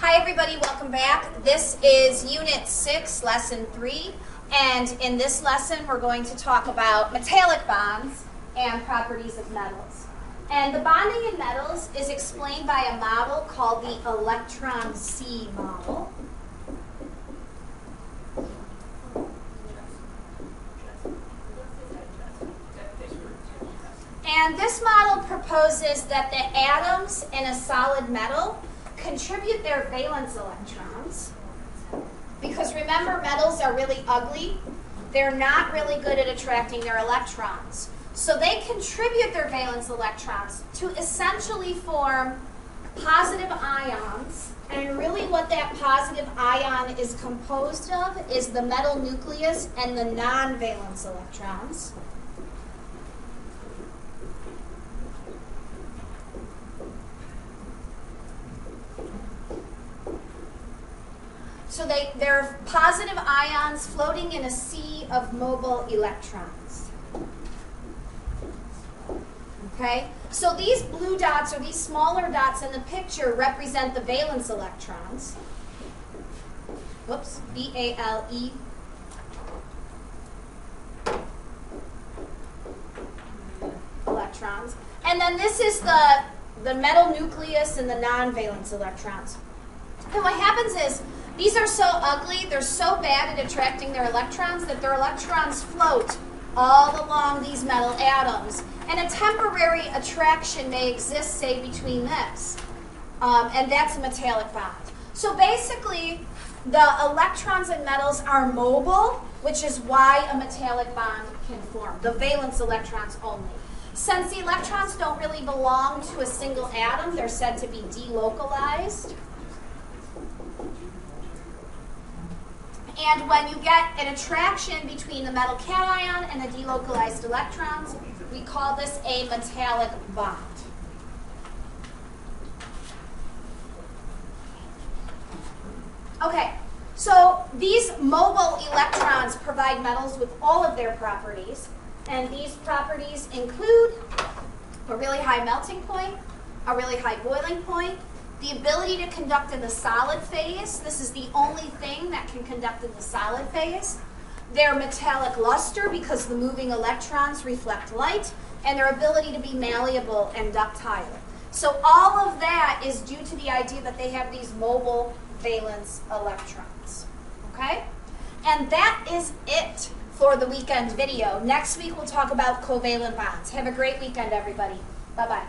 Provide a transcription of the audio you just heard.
Hi everybody, welcome back. This is Unit 6, Lesson 3, and in this lesson we're going to talk about metallic bonds and properties of metals. And the bonding in metals is explained by a model called the electron C model. And this model proposes that the atoms in a solid metal contribute their valence electrons, because remember, metals are really ugly. They're not really good at attracting their electrons. So they contribute their valence electrons to essentially form positive ions. And really what that positive ion is composed of is the metal nucleus and the non-valence electrons. So they're positive ions floating in a sea of mobile electrons. Okay? So these blue dots, or these smaller dots in the picture, represent the valence electrons. Whoops, V-A-L-E. Electrons. And then this is the metal nucleus and the non-valence electrons. And what happens is, these are so ugly, they're so bad at attracting their electrons that their electrons float all along these metal atoms. And a temporary attraction may exist, say, between this. And that's a metallic bond. So basically, the electrons in metals are mobile, which is why a metallic bond can form. The valence electrons only. Since the electrons don't really belong to a single atom, they're said to be delocalized. And when you get an attraction between the metal cation and the delocalized electrons, we call this a metallic bond. Okay, so these mobile electrons provide metals with all of their properties, and these properties include a really high melting point, a really high boiling point, the ability to conduct in the solid phase. This is the only thing that can conduct in the solid phase. Their metallic luster, because the moving electrons reflect light, and their ability to be malleable and ductile. So all of that is due to the idea that they have these mobile valence electrons. Okay? And that is it for the weekend video. Next week we'll talk about covalent bonds. Have a great weekend, everybody. Bye-bye.